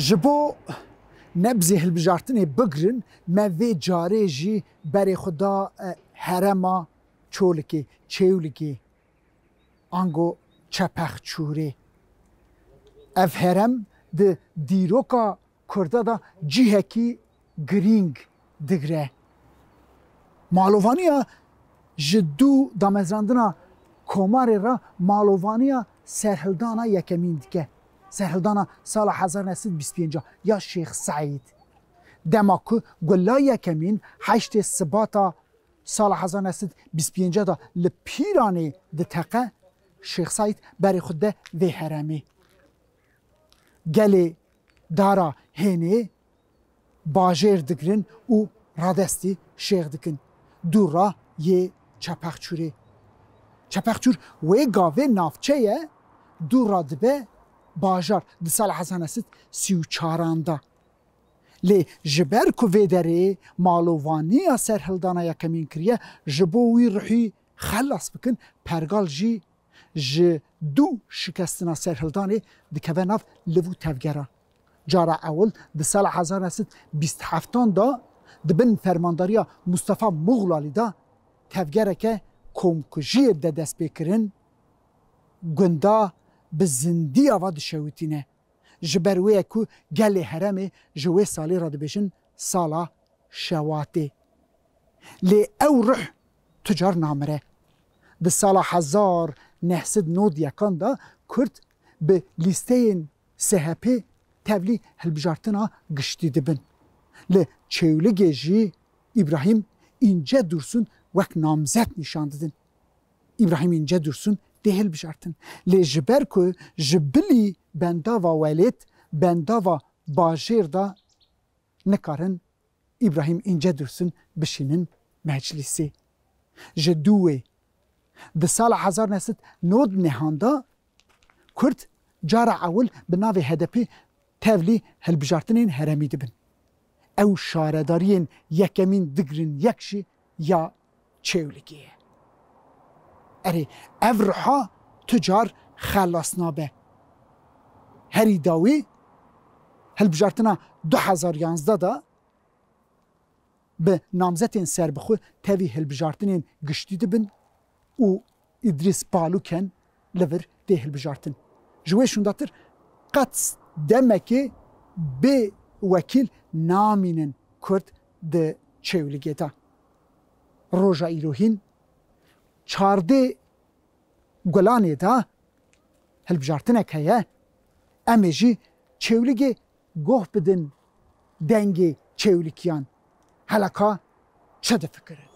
جبو نبزی هلبجارتنی بگرن موی جاره جی بری خدا هرما چولکی چیولکی آنگو چپخ چوره اف هرم ده دیروکا کرده دا جیهکی گرینگ دگره مالوانیا جدو دامزراندنا کومار را مالوانیا سرهلدانا یکمین دیگه سرهلدانا سال 1925 یا شیخ سعید دماکو گلا یکمین 8 سباتا سال 1925 دا لپیرانی دتقه شیخ سعید بری خود ده وی هرمی گلی دارا هنه باجر دگرن و رادستی شیخ دکن دورا یه چپخچوری چپخچور و گاوه نافچه دورا دبه باجار دی سال 1934 دا لی جبر کو ویدره مالووانی سرهلدانا یکمین کریه جبوی روحی خلاص بکن پرگال جی دو شکستنا سرهلدانی دکوه ناف لوو تفگره جارا اول دی سال 1927 دا دبن فرمانداریا مصطفی مغلالی دا تفگره که کمکجی ده دست بکرن گندا به زندی آوا دشوتینه جبروی کو گل هرمه جوی سالی را دبشن سالا شواته لی او روح تجار نامره ده سالا 1991 دا کرد به لیسته سهپی تولی هلبجارتنا گشتی دبن لی چولگی جی ابراهیم اینجا درسون وک نامزد نشان دادن ابراهیم اینجا درسون ده هلبجارتن لی جبر که جبلی بندا و ولید بندا و باجر دا نکارن ابراهیم اینجا درسون بشینن مجلسی جدوه ده سال 1990 نهاندا کرد جارا اول به ناو هدپی تولی هلبجارتنین هرمی دبن او شاردارین یکمین دگرین یکشی یا چولگیه اری افرها تجار خلاص نابه هری داوی هلبجارتنا 2011 دا به نامزتین سر بخو تاوی هلبجارتنین گشتی دبن و ادریس بالوکن لور ده هلبجارتن جویشون داتر قطس دمکی به وکیل نامینن کرد ده چولگی دا روژا ایروهین 14 گلانی دا هلبجارتنه که امی جی چولگی گوه بدن دنگی چولگیان حلقا چه ده فکره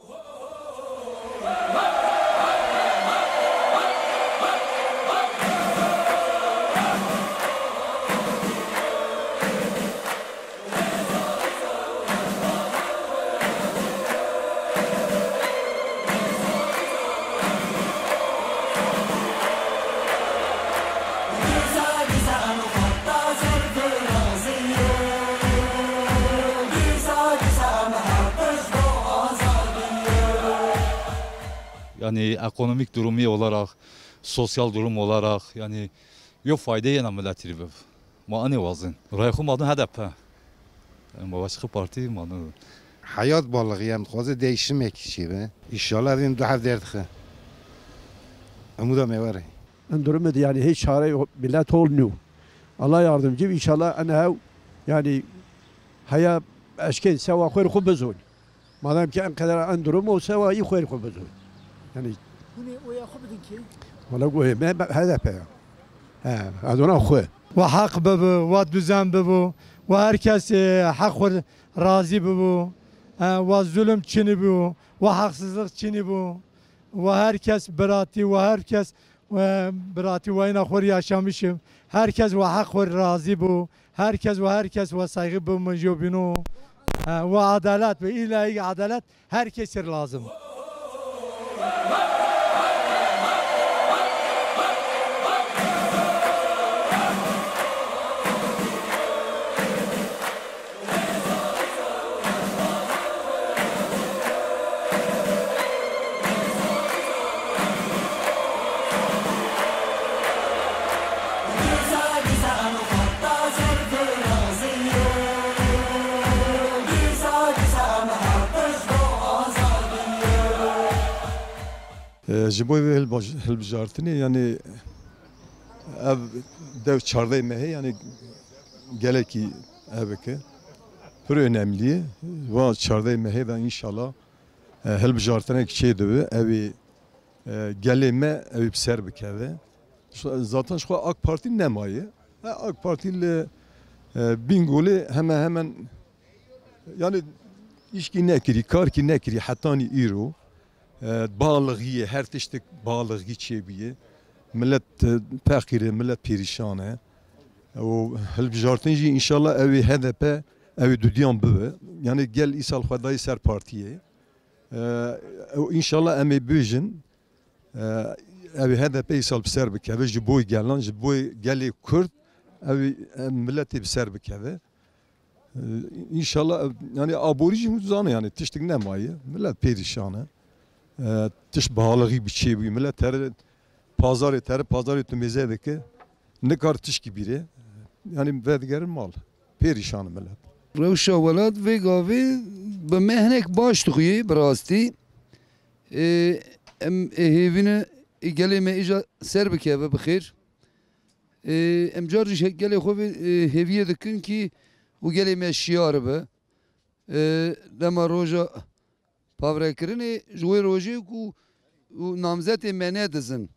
Yani ekonomik durumu olarak, sosyal durum olarak yani yok fayda yine milletleri bu. Mani vazın. Rayxum adı HDP. Yani başka parti mani. Hayat balığı yani fazla değişmek şey. İnşallah din daha dertxe. Amuda mevare. Durumu yani hiç çare millet olmuyor. Allah yardımcı inşallah ana yani haya eşken seva خير خوب بزون. Madem ki en kadar en durumu seva iyi خير خوب بزون. Yani bunu oya خبدن ki ولا قوي ما هذا بيا هذونا اخوه وحق ببو ودوزن ببو و herkes حق راضی ببو و zulüm çini bu و haksızlık çini bu و herkes براتي و herkes براتي و اینا خور yaşamışım herkes و حق راضی bu herkes و saygı bu mecbunu و adalet ve ilahi adalet herkese lazım. Jiboy ve hilbijartini yani ev dev çarday mehe yani geleki evke pür önemli ve çarday mehe de inşallah hilbijartine şey diyor evi geleme evi ser bikeve zaten şu AK Parti nemayı AK Parti ile bingoli hemen yani işki nekiri kar ki nekiri hatani iro bağlığıya her tiştek bağlığı çebiye millet fakire millet perişane o hilbijartınca inşallah evi HDP evi düdyan bıve yani gel isal xadayı ser partiye inşallah emi büjün evi HDP isal ser bikeve jiboy gelan jiboy geli Kürt evi milleti ser bikeve inşallah yani aborici muzanı yani tiştek nemayı millet perişane tiş bağlığı bir şey bu millet her pazar tümeze ki ne kadar tiş gibi yani verdiğin mal perişan millet. Rewşa welat vê gavê bi mehnek baş dixuye bi rastî em hêvîne gelê me îja ser bikeve bi xêr em car jî gelê xwe hêviye dikin ki û gelê me şiyar be dema roja pavrekirinê ji wê rojê ku û namzetê me nedizin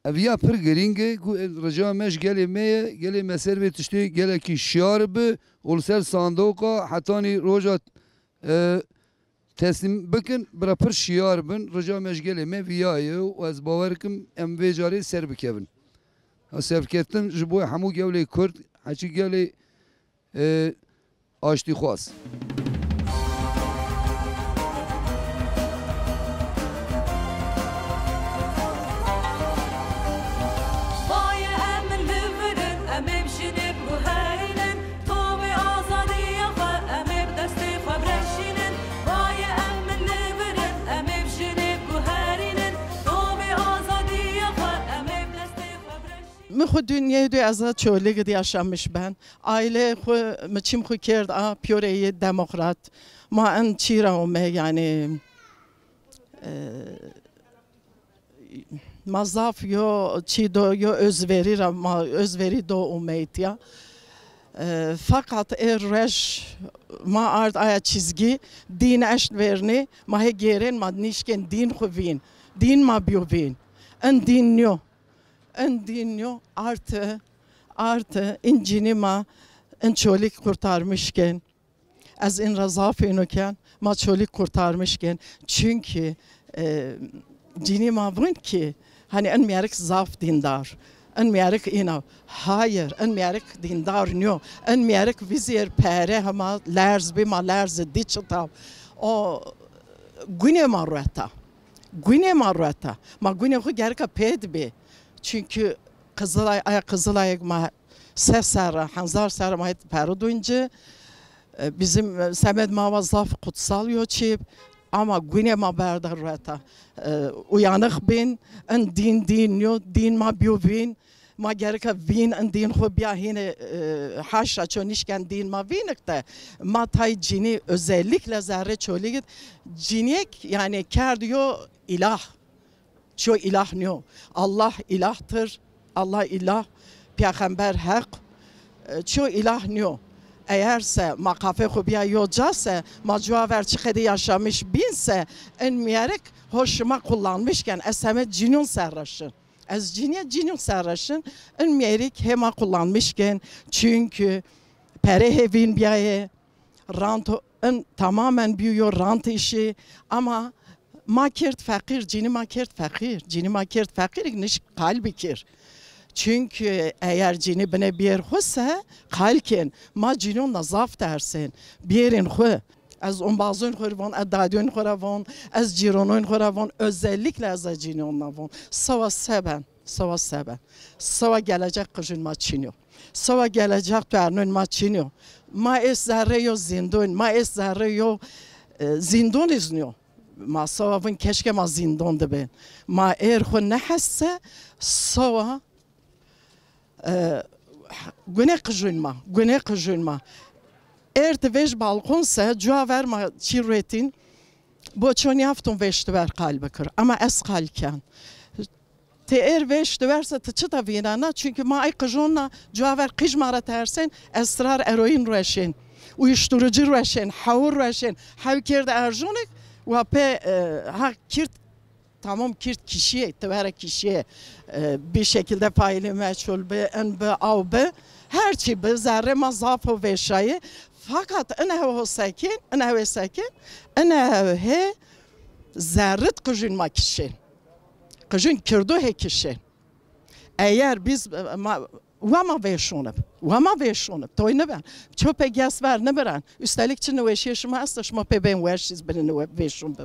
ev ya pir girîng e ku reca me ji gelê me ye gelê me ser vê tiştê gelekî şiyar bi û ser sandoka hetanî roja teslim bikin bira pir şiyar bin reca me ji gelê me viyaye û ez bawer dikim em vê carê ser bikevin sevketin ji bo hemû gewlê Kurd heçî gelê aştîxwaz. من خود دنیای دو ازاد چولگ دیاشمش بن عائله خو مچیم خو کرد پیوره دموکرات ما ان چیرا اومه یعنی mazaf yo çido yo özveri ama özveri do umeytiya fakat rej ma art aya çizgi din eşt verni ma he geren ma nişken din xuvin din ma biovin en din yo artı incini ma en çolik kurtarmışken az in razafinoken ma çolik kurtarmışken çünkü cini ma vun ki hani en miyarik zaf dindar en miyarik ina hayır en miyarik dindar nyo en miyarik vizier pere hama lerz bima lerz diçta o güne marrata ma güne hu gerka pedbi çünkü Kızılay ma sesara hanzar sara ma pero duyunca bizim Semed Mava zaf kutsal yoçip ama güne ma berdar rata uyanık bin en din yo din ma biovin ma gereka vin en din xwe biya hine haşa çonişken din ma vinekte ma tay cini özellikle zerre çöligit cinik yani ker diyor ilah ço ilah nyo Allah ilahtır Allah ilah peygamber hak ço ilah nyo eğerse makafe xubiya yocase macuaver çıkıdı yaşamış binse en miyerek hoşuma kullanmışken eseme cinyon serraşın ez cinyon serraşın en miyerek hema kullanmışken çünkü pere hevin biyaye rant tamamen büyüyor rant işi ama makert fakir cini makert fakir igniş kalbi kir. Çünkü eğer cini bine bir husse kalken ma cinon nazaf dersin birin hu az bazın xurvan adadın xuravan az cironun xuravan özellikle az cinon navon sava seben sava gelecek kışın maçınıyor sava gelecek ternün maçınıyor ma es zerre yo zindon ma es zerre yo zindon izniyor ma sava vın keşke ma zindon de ben ma er xu ne hasse sava güne kıjınma. Ertevej balkonsa cua verma çirretin بۆ چۆن یافتم وێشتوەر قال بکر ئەمە ئەس قالکیان تێر وێشتوەرسە چ دەڤێنانە چونکە ما ئەی قژۆنە جوابەر قیژمارە تەرسێن ئەسرار ئەرۆین ڕێشێن uyuşturucu röşen, havur röşen, havkirde erjonik ve pe ha kirt tamam kirt kişiye, tevere kişiye bir şekilde faili meçhul be, en be, av be, her şey be, zerre mazafı ve şayı. Fakat ene he sakin, ene he zerret kıjın ma kişi, kıjın kirdo he kişi. Eğer biz وما ویشونب توی نبرن چو pe گس ور نبرن üstelik çi növeşiş ma astaş ma pe ben verşiz beni növeşun be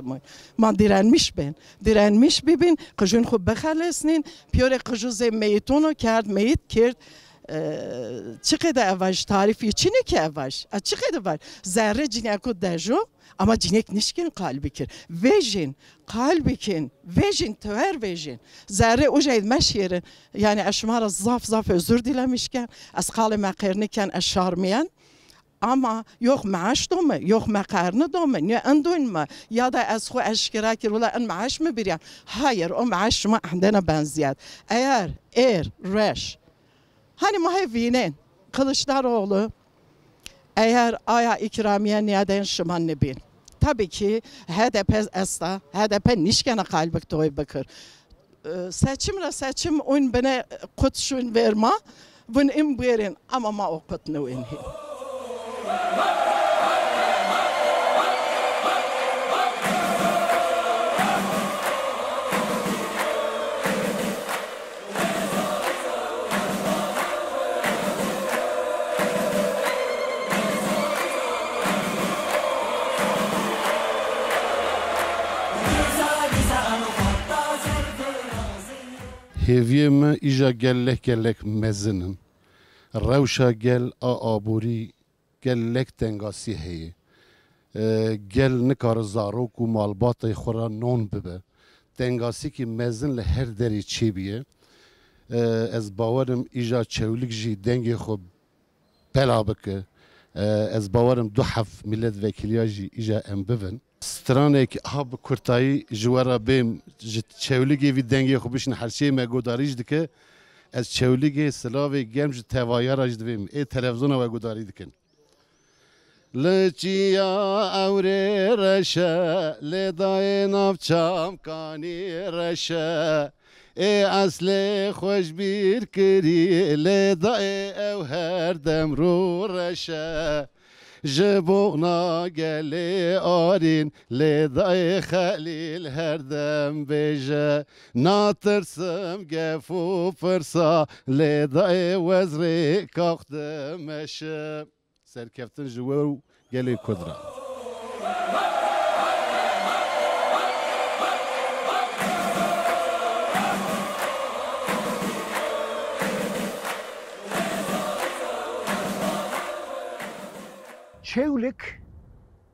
man direnmiş bibin kıjın xub bexalesnin piyore kıjı zemeytonu kerd meyit kerd çıkıda avaş tarifi çini ki avaş çıkıda var zerre cinyaku dejo ama cinek nişkin kalbikin vejin tüver vejin zerre ucayd meşyerin yani eşmara zaf özür dilemişken asqali meqerniken eşarmiyen ama yok maaş da mı yok meqarını da mı ya endon mu ya da esxu eşkira ki valla en maaş mı bir ya hayır o maaş mı عندنا benziyat eğer reş hani muhevvinen Kılıçdaroğlu eğer aya ikramiye niyaden şıman ne bin tabii ki HDP nişkene kalbik toy bakır seçim on bana kutşun verme bun imbirin ama ma o kutnu inhi هیوی ما ایجا گلک مزنن روشا گل آبوری گلک تنگاسی هی گل نکار زاروک و مالبات خورا نون ببه تنگاسی که مزن لهر دری چی بیه از باورم ایجا چولک جی دنگی خوب بلا بکه از باورم دو حف ملت وکیلیا جی ایجا ام ببن سترانێک ها bi Kurtayî ji we re bêm ji çewligê vî dengê xwe bişin her şeyê me gudarî ji dike ez çewligê silavê germ ji tevayara ji divêm ê televizyona we gudarî dikin li çiya ewrê reşe lê dayê navçam kanî reşe ê eslê xweşbîr kirî lê dayê ew her demrû reşe جبونا گلی آرین لیدای خلیل هر دم بیجه ناترسم گفو فرسا لیدای وزری کاختمشه سرکفتن جوو گلی کدرا çewlik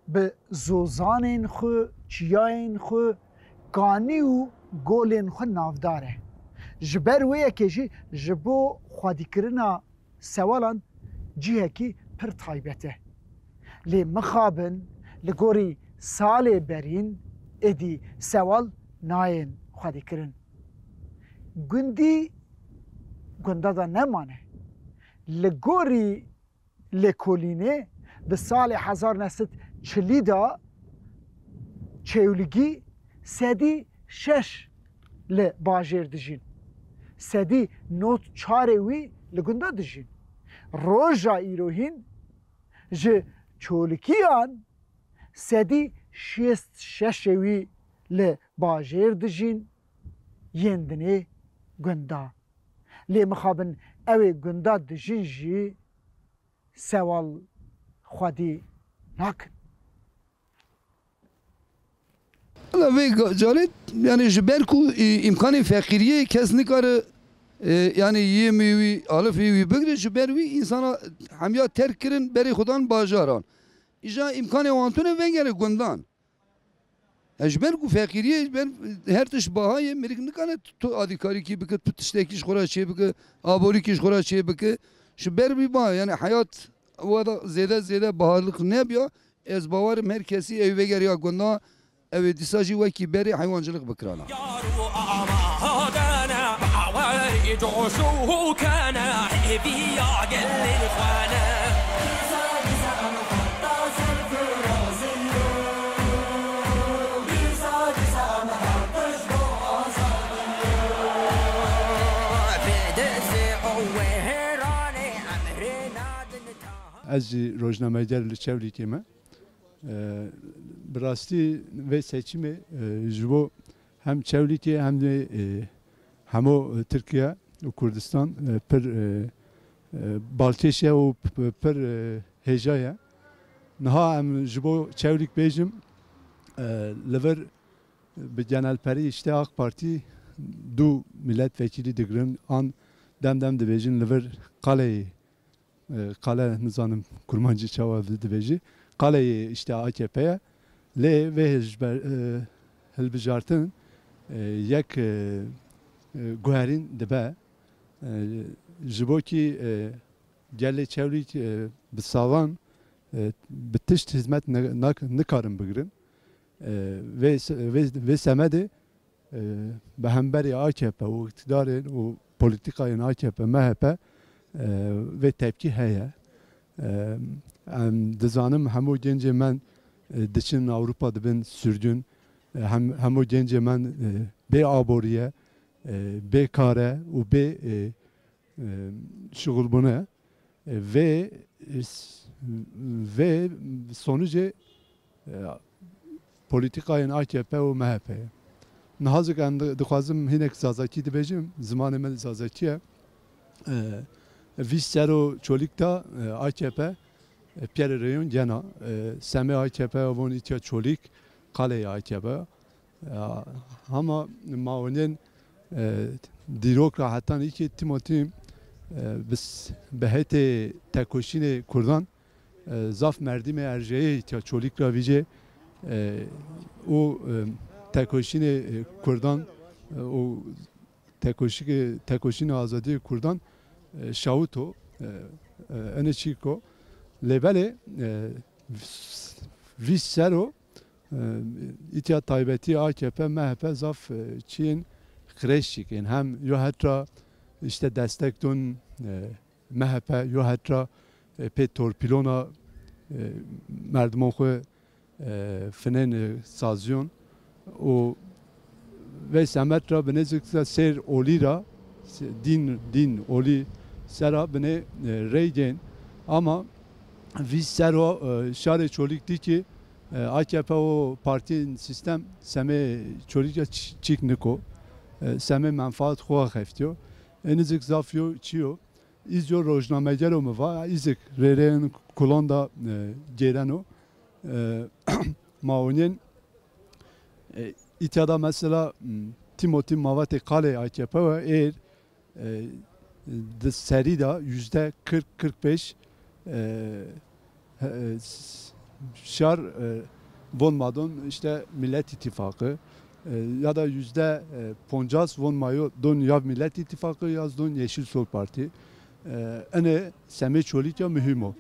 bi zozanên xwe, çiyayên xwe, kanî û golên xwe navdar e. Ji ber wê yekê jî ji bo xwedîkirina sewalan cihekî pir taybet e. Lê mixabin li gorî salê berîn êdî sewal nayên xwedîkirin. Gundî gunda da nemane. Li gorî lêkolînê bi salê 1940 da çewligî sedî 6 li bajêr dijîn. Sedî not çarê wî li gunda dijîn. Roja îrohîn ji çolikiyan sedî 66 wî li bajêr dijîn yên dinê gunda. Lê mixabin ew ê gunda dijîn jî sewal خودی نکن. حالا وی جالب یعنی جبر کو امکان فقیریه کس نکاره yani yemeği alafeyi bugün jberwi insana hamiya terk kirin beri xudan bajaran ija imkanı wantune vengere gundan ejber ku fakiriye ben her tiş bahaye merik nikane to adikari ki bike tutişteki xora şey bike abori ki xora şey bike jberwi ba yani hayat وada zede bahalık ne yapıyor ez bavarım herkesi eve geliyor gundan ev disajı vaki beri hayvancılık bıkrana. Ez jî rojnameger li Çewlîkê me bi rastî vê seçimê ji bo hem Çewlîkê hem de hemû Tirkiye û Kurdistan pir balkêş ye û pir hêja ye. Niha em ji bo Çewlîk bêjim li vir bi genelperî işte AK Parti du milletvekilî digirin an dem dibêjin li vir Qaleyê Kale nizanım kurmancı çava dibêjî Qaleyê işte AKP'ye lê vê hilbijartin yek guherîn dibe ji bo kî gelê Çewlîk bi savan bi tişt hizmet nikarin bigirin vê semedê bi hemberî AKP û iktidarên û polîtikayên AKP MHP ve tepki heye. Em dizanim hemû gencê men diçin Avrupa dibin sürdün hemû gencê men bê aboriye bêkar e û bê şixulbûne ve sonucê polîtikayên AKP û MHP'ye. Nihazik em dixwazim hinek zazakî dibêjim zimanê me zazakî ye. Vîsero çolîkta AKP Pierre Reyon gena Semê AKP avon îtiya çolîk Qaleyê AKP ama maonên dîrok ra hetan îkê Timotî bi hêtê tekoşînê Kurdan zaf Merdîmê Erjeyê îtiya çolîk ra vîjê û tekoşînê Kurdan û tekoşînê azadiyê Kurdan Şavuto Eneçiko Lebele Vissero İtiya Taybeti AKP MHP zaf Çin Kreşikin hem yo hatta işte destek dön MHP yo hatta petorpilona merdimon xwe finen sazyon o ve semetra beneziksa ser olira din oli sera bine reygen ama vi sero şare çolik di ki AKP o parti sistem seme çolika çik niko seme menfaat xwa xeftiyo enizik zafyo çiyo izyo rojnameger o va izik reren kulanda gerano maonin İtyada mesela Timothy Mavate Kale AKP ve serida %40-45 şar vonmadon işte Millet İttifakı ya da %50 vonmayo don ya Millet İttifakı ya don Yeşil Sol Parti ene seme çolika mühim o.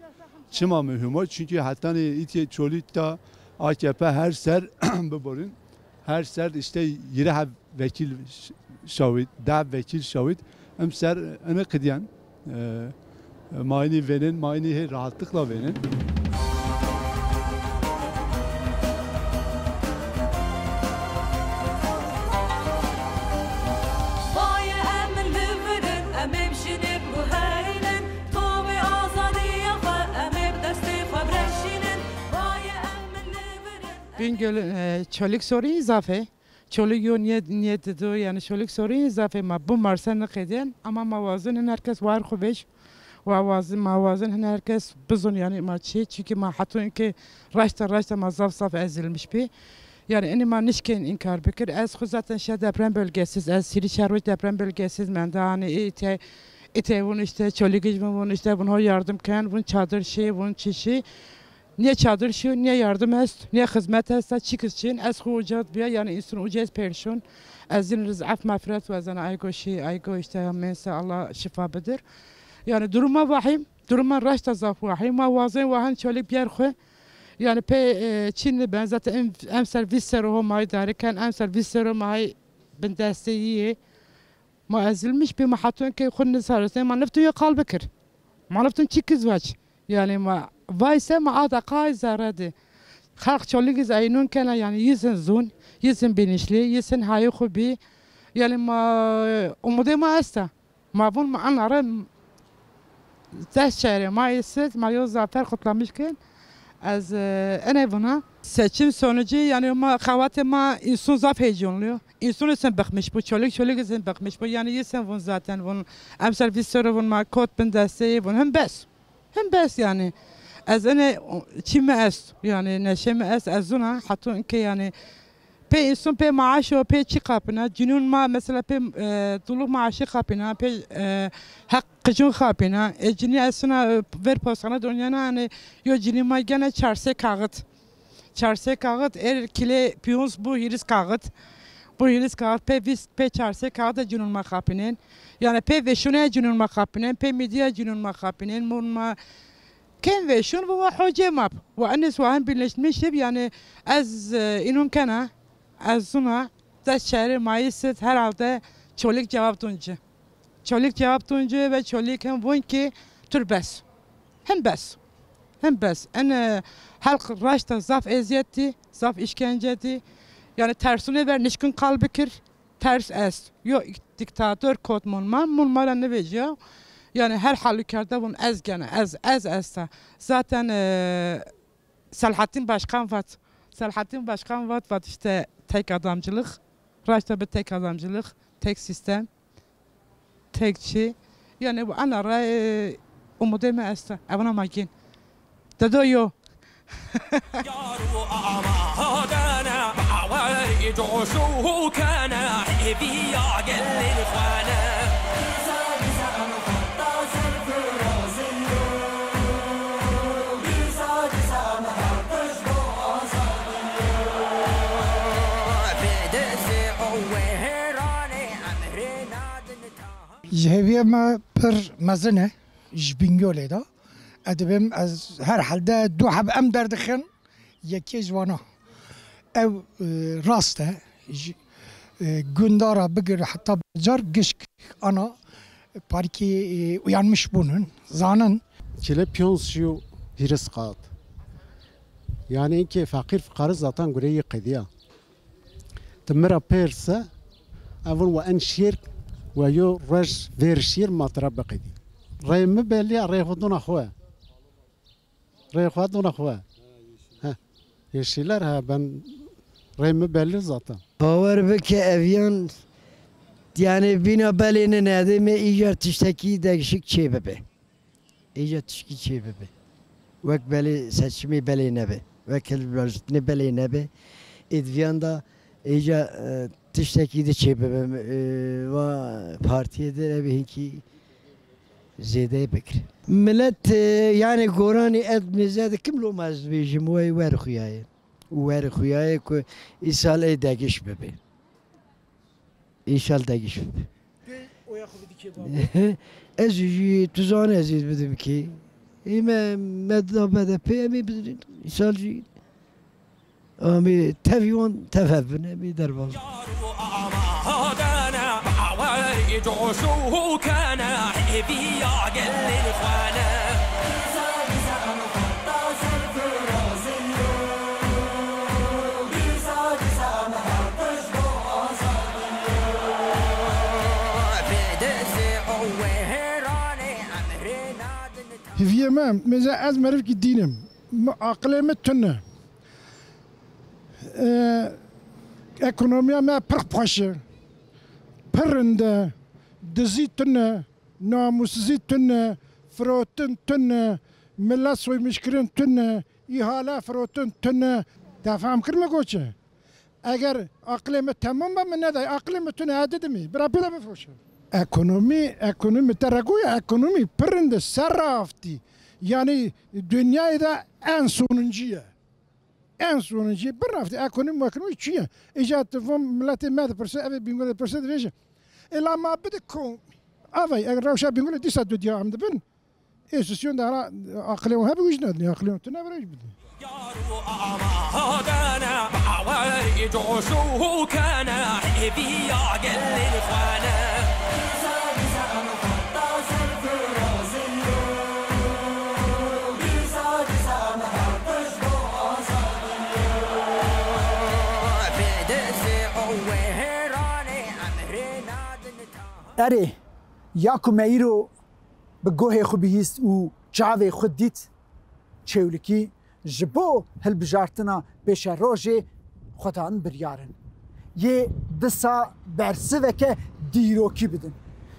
Çima mühim o çünkü hatta İtye çolika AKP her ser beborun her ser işte yine vekil şahit, da vekil şahit hem ser ene kıdyan mani verin, mani rahatlıkla verin. Bingöl çoluk soru izafe. Çoluk yo niyet ediyor yani çoluk soru izafe ma bu marsen kediyen ama mavazın herkes var kubeş. Mavazın herkes bizon yani maçı çünkü ma hatun ki raşta ma zaf ezilmiş bir. Yani eni ma nişken inkar bekir. Ez xu zaten deprem bölgesiz, ez Siri Şervit deprem bölgesiz men de hani ite bunu işte çoluk bunu işte bunu yardımken bunu çadır şey bunu çişi. Niye çadır şu, niye yardım est, niye hizmet est, çıkış için, ez hucat biya yani insan ucuz perişan, ezin rızaf mağfiret ve zana aygo işte mensa Allah şifa bedir. Yani duruma vahim, duruma raşta zaf vahim, mavazin vahan çölük yer xwe, Yani pe Çinli ben zaten em servis seruhu may dariken em servis seruhu may bin desteği ما أزلمش بما حطون كي خن صارت ما نفتو يقال بكر ما نفتون تشيك زواج يعني ما فايسة ما عاد قاي زارده خلق شغلي زاينون كان يعني يسن زون يسن بنشلي يسن هاي خبي يعني ما أمودي ما أستا ما بون ما أنا رم تشاري ما يسد ما يوزع فرق طلامشكن از أنا بنا seçim sonucu yani ma havate ma insan zaf heyecanlıyor. İnsan sen bakmış bu çoluk sen bakmış bu yani sen bunu zaten bunu am servisörü bunu ma kod ben desteği bunu hem bes yani az ana çime es yani neşeme es azuna hatta ki yani pe insan pe maaşı o pe çıkapına cünun ma mesela pe dolu maaşı kapına pe hakkıcın kapına cini esna ver posana dünyana hani yo cini ma gene çarse kağıt çarse kağıt kile piyons bu hiris kağıt bu hiris kağıt pe çarse kağıt cünun ma kapının yani pe veşune cünun ma kapının pe medya cünun ma kapının munma كان فيشون هو حوجي ماب وأنس وهم بالنسبة يعني از إنهم كنا از زنا تشعر مايست هر halde çoluk cevap tuncu ve çoluk hem bun ki türbes hem bes en halk raşta zaf eziyetti zaf işkenceti yani tersine ver nişkün kalbikir ters est yo diktatör kod munma ne veciyor yani her halükarda bunun ez gene ez zaten Selahattin Başkan vat işte tek adamcılık raşta bir tek adamcılık tek sistem tekçi yani bu anara umudeme esta evana magin dedo yo جهوی ما پر مزنه جبینگوله دا ادبم از هر حالده دو حب ام دردخن یکی جوانا او راسته گندارا بگر حتی بجار گشک انا پارکی uyanmış bunun zanın çile piyonsyu hiris qat yani ki fakir fukarı zaten güreyi qediya تمرا بيرسا أول وأن شير ويو رج فير شير ما تربى قدي راي مبالي راي خدونا أخوة ها يشيلر ها بن راي مبالي زاتا باور بك أفيان yani bina belinin ademi iyice tişteki değişik şey bebe. İyice tişki şey bebe. Vek beli seçimi beli nebe. Vekil ne beli nebe. İdviyanda iyice tişteki de şey bebe. Ve partiye de ebi ki zede bekir. Millet yani Gorani etmizde kim lomaz bejim ve ver xuyaye. Ver xuyaye ko isale değiş bebe. İnşallah değişir. Ez tuzan aziz dedim ki, ime medabede peyami bedrin İnşallah. Ami tevyon tevhebne mi derval. هفيما ماذا از مرف کی دینم عقلم تنه ekonomiye me pır paşa pırında dizi tünne namussuzی tünne frotun tünne millet soymuşkirin tünne ihale frotun tünne defam kırma koçe eğer aklımı tamam mı ne de aklımı tünne adedi mi bırakıla mı froşa ekonomi terakoya ekonomi pırında sarrafti yani dünyada en sonuncuya bir hafta ekonomi çiğ icatı vom milleti med perse ev bingole perse deje ela ma bide kon avay eğer ravşa bingole disa dünya amdı ben esisyon da akıllı hep ucnadı akıllı tüne verij bide اره یاکو میرو به گوه خو بهیست و جاوه خود دیت چولکی جبو هل بجارتنا پیش روژه خودان بریارن یه دسا برسه وکه دیروکی بدن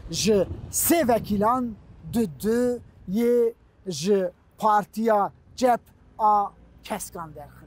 ج سه وکیلان دو یه ج پارتیا جب آ کسکان درخ